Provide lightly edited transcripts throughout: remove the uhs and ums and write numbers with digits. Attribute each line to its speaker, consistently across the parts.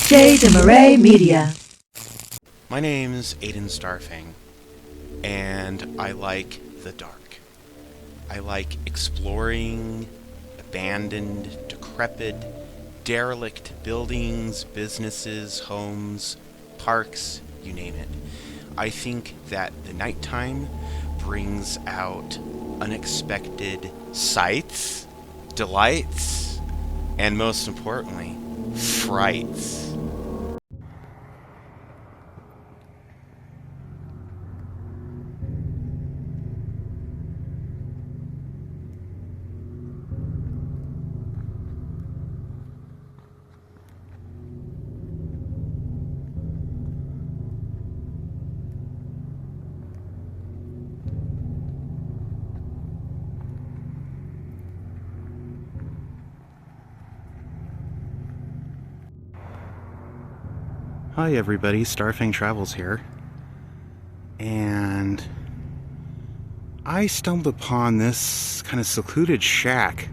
Speaker 1: Desmarais Media.
Speaker 2: My name's Aiden Starfing, and I like the dark. I like exploring abandoned, decrepit, derelict buildings, businesses, homes, parks, you name it. I think that the nighttime brings out unexpected sights, delights, and most importantly, frights. Hi everybody, Starfing Travels here, and I stumbled upon this kind of secluded shack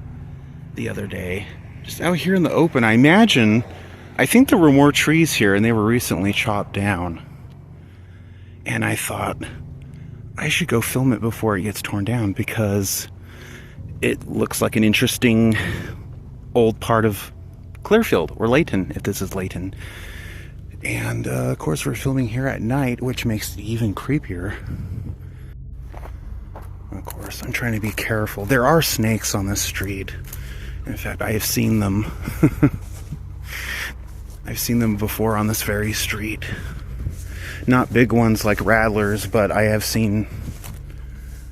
Speaker 2: the other day, just out here in the open. I think there were more trees here and they were recently chopped down, and I thought I should go film it before it gets torn down because it looks like an interesting old part of Clearfield, or Layton, if this is Layton. And of course we're filming here at night, which makes it even creepier. Of course, I'm trying to be careful. There are snakes on this street. In fact, I have seen them. I've seen them before on this very street. Not big ones like rattlers, but I have seen,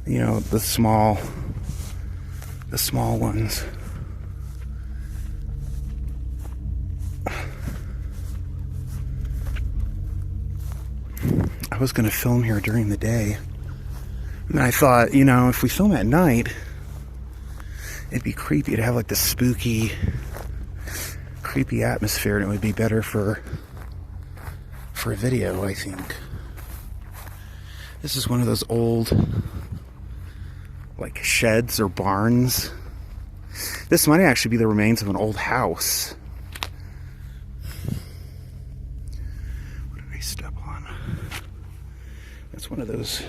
Speaker 2: you know, the small ones. I was going to film here during the day, and I thought, you know, if we film at night, it'd be creepy to have like this spooky, creepy atmosphere, and it would be better for a video, I think. This is one of those old, like, sheds or barns. This might actually be the remains of an old house. What did I step on? That's one of those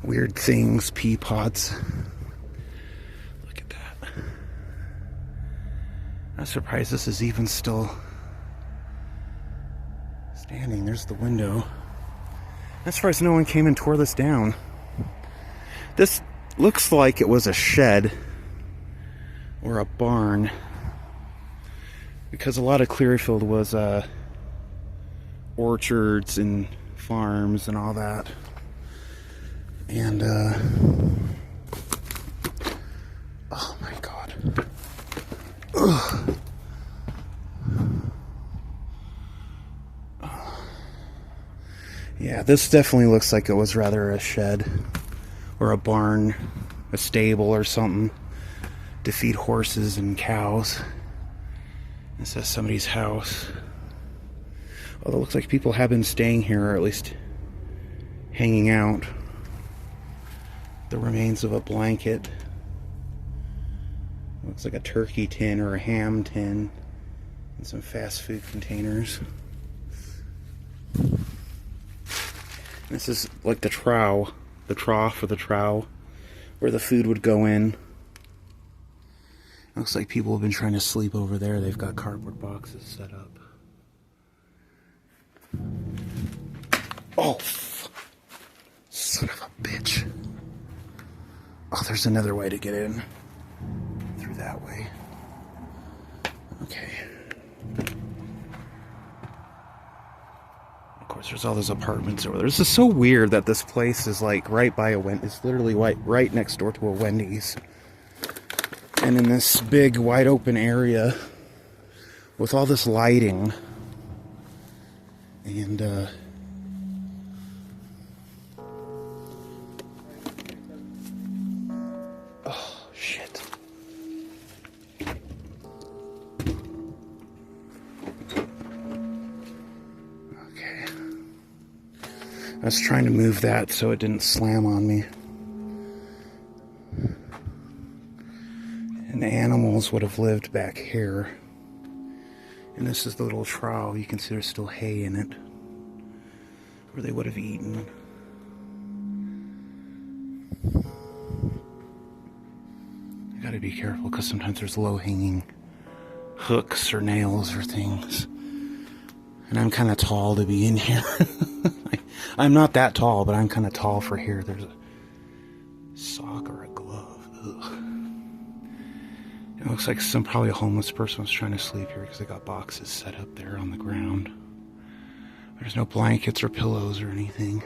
Speaker 2: weird things, pea pods. Look at that. I'm surprised this is even still standing. There's the window. I'm surprised no one came and tore this down. This looks like it was a shed or a barn, because a lot of Clearfield was orchards and farms and all that. And oh my god. Ugh. Yeah, this definitely looks like it was rather a shed or a barn, a stable or something to feed horses and cows. This is somebody's house. Although it looks like people have been staying here, or at least hanging out. The remains of a blanket. Looks like a turkey tin or a ham tin. And some fast food containers. This is like the trough or the trough where the food would go in. Looks like people have been trying to sleep over there. They've got cardboard boxes set up. Oh, son of a bitch. Oh, there's another way to get in. Through that way. Okay. Of course, there's all those apartments over there. This is so weird that this place is like right by a Wendy's. It's literally right next door to a Wendy's. And in this big, wide open area with all this lighting. And, oh, shit. Okay. I was trying to move that so it didn't slam on me. And the animals would have lived back here. And this is the little trough. You can see there's still hay in it, where they would have eaten. I gotta be careful because sometimes there's low-hanging hooks or nails or things. And I'm kind of tall to be in here. I'm not that tall, but I'm kind of tall for here. There's a sock or a glove. Ugh. It looks like probably a homeless person was trying to sleep here because they got boxes set up there on the ground. There's no blankets or pillows or anything.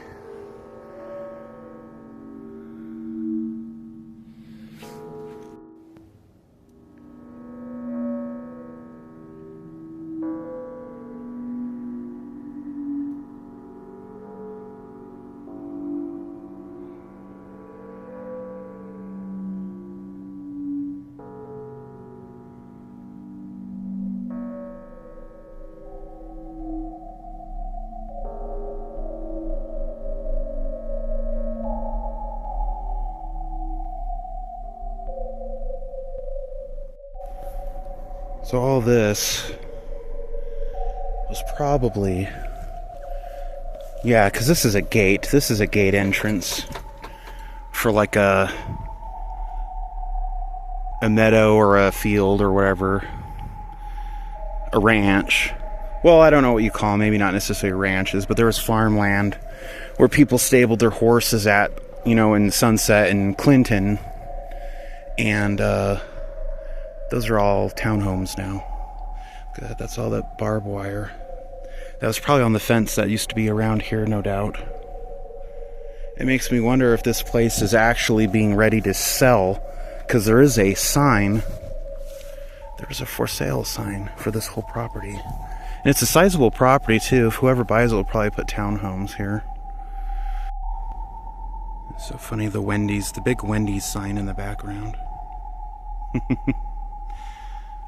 Speaker 2: So all this was probably, yeah, because this is a gate. This is a gate entrance for like a meadow or a field or whatever. A ranch. Well, I don't know what you call them. Maybe not necessarily ranches, but there was farmland where people stabled their horses at, you know, in Sunset and Clinton. And those are all townhomes now. God, that's all that barbed wire. That was probably on the fence that used to be around here, no doubt. It makes me wonder if this place is actually being ready to sell, because there is a sign. There's a for sale sign for this whole property. And it's a sizable property too. If whoever buys it will probably put townhomes here. It's so funny, the Wendy's, the big Wendy's sign in the background.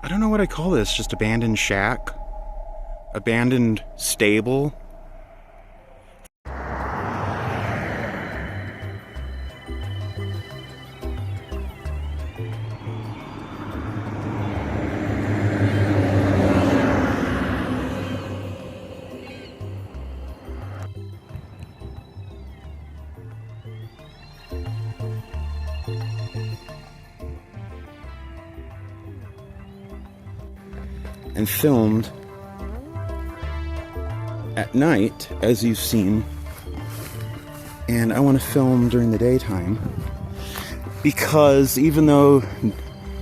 Speaker 2: I don't know what I call this, just abandoned shack? Abandoned stable? And filmed at night, as you've seen. And I want to film during the daytime because even though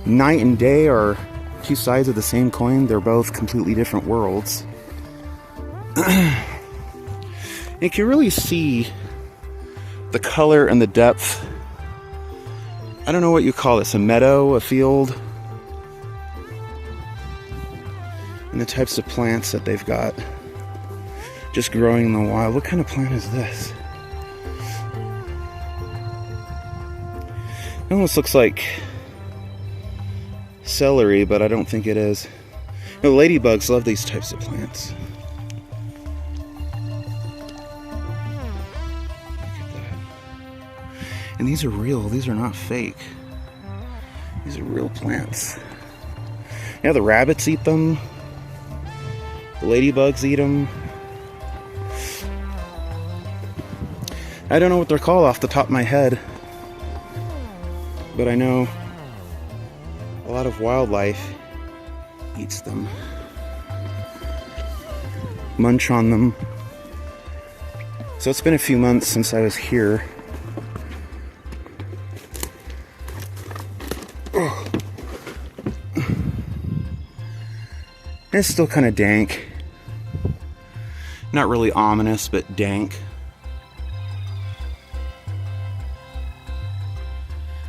Speaker 2: night and day are two sides of the same coin, they're both completely different worlds. You can really see the color and the depth. I don't know what you call this, a meadow, a field. And the types of plants that they've got just growing in the wild. What kind of plant is this? It almost looks like celery, but I don't think it is. You know, ladybugs love these types of plants. Look at that. And these are real, these are not fake. These are real plants. Yeah, the rabbits eat them. The ladybugs eat them. I don't know what they're called off the top of my head, but I know a lot of wildlife eats them. Munch on them. So it's been a few months since I was here. It's still kind of dank. Not really ominous, but dank.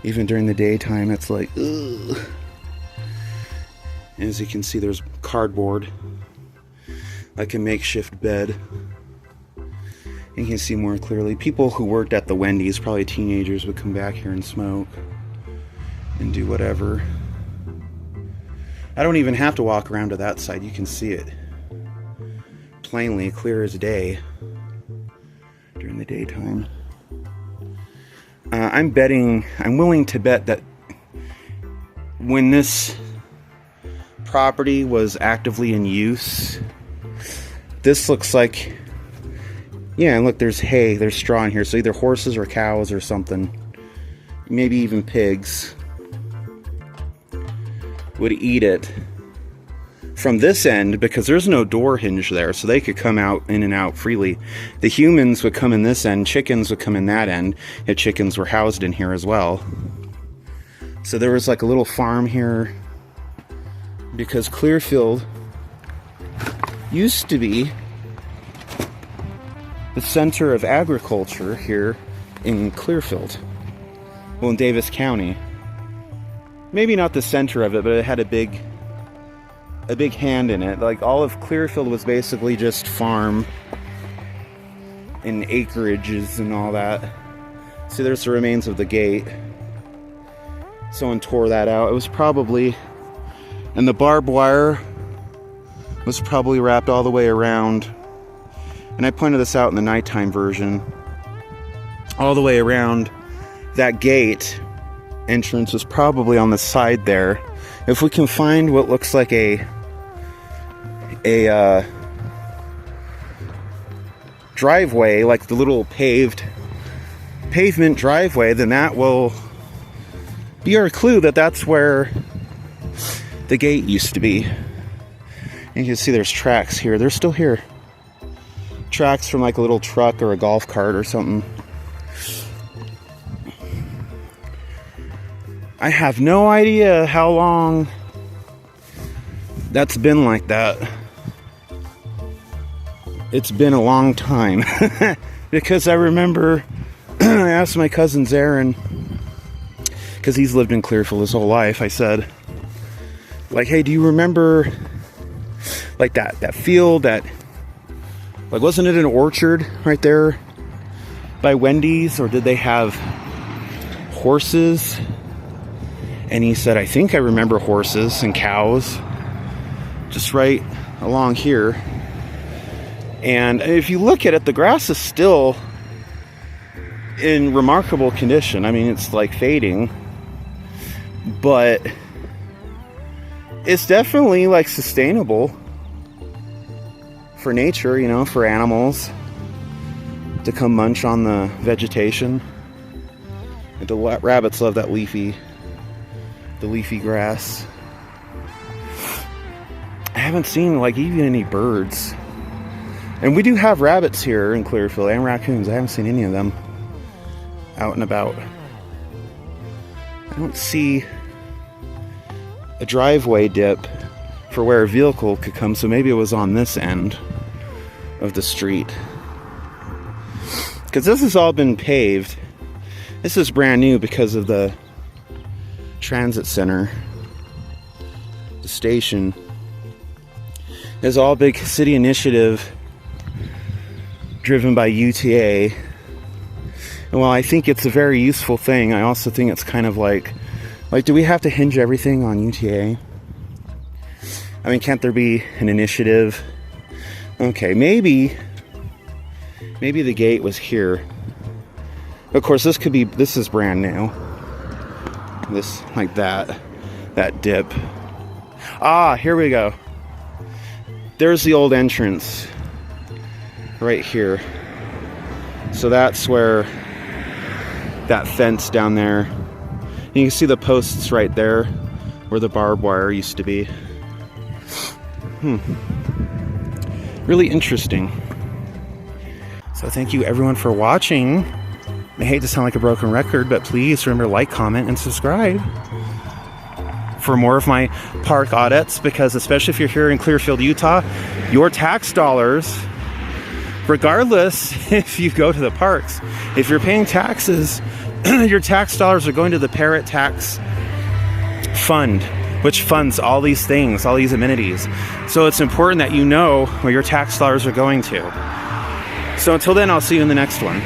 Speaker 2: Even during the daytime, it's like, ugh. As you can see, there's cardboard, like a makeshift bed. You can see more clearly. People who worked at the Wendy's, probably teenagers, would come back here and smoke and do whatever. I don't even have to walk around to that side. You can see it plainly, clear as day during the daytime. I'm willing to bet that when this property was actively in use. This looks like, yeah, and look, there's hay, there's straw in here, so either horses or cows or something, maybe even pigs, would eat it from this end, because there's no door hinge there, so they could come out in and out freely. The humans would come in this end, chickens would come in that end, if chickens were housed in here as well. So there was like a little farm here, because Clearfield used to be the center of agriculture here in Clearfield, well, in Davis County. Maybe not the center of it, but it had a big hand in it. Like, all of Clearfield was basically just farm and acreages and all that. See, there's the remains of the gate. Someone tore that out. It was probably, and the barbed wire was probably wrapped all the way around. And I pointed this out in the nighttime version. All the way around that gate entrance was probably on the side there. If we can find what looks like a driveway, like the little pavement driveway, then that will be our clue that that's where the gate used to be. And you can see there's tracks here. They're still here. Tracks from like a little truck or a golf cart or something. I have no idea how long that's been like that. It's been a long time. Because I remember I asked my cousin Zarin, because he's lived in Clearfield his whole life, I said, like, hey, do you remember like that field, that, like, wasn't it an orchard right there by Wendy's, or did they have horses? And he said, I think I remember horses and cows just right along here. And if you look at it, the grass is still in remarkable condition. I mean, it's like fading, but it's definitely like sustainable for nature, you know, for animals to come munch on the vegetation. And the rabbits love that leafy grass. I haven't seen like even any birds. And we do have rabbits here in Clearfield, and raccoons. I haven't seen any of them out and about. I don't see a driveway dip for where a vehicle could come, so maybe it was on this end of the street. Because this has all been paved. This is brand new because of the transit center. The station is all big city initiative driven by UTA. And while I think it's a very useful thing, I also think it's kind of like do we have to hinge everything on UTA? I mean, can't there be an initiative? Okay, maybe the gate was here. Of course, this is brand new. This, like that dip. Ah, here we go. There's the old entrance right here. So that's where that fence down there. You can see the posts right there where the barbed wire used to be. Really interesting. So thank you everyone for watching. I hate to sound like a broken record, but please remember, like, comment, and subscribe for more of my park audits, because especially if you're here in Clearfield, Utah, your tax dollars, regardless if you go to the parks, if you're paying taxes, your tax dollars are going to the Parrot Tax Fund, which funds all these things, all these amenities. So it's important that you know where your tax dollars are going to. So until then, I'll see you in the next one.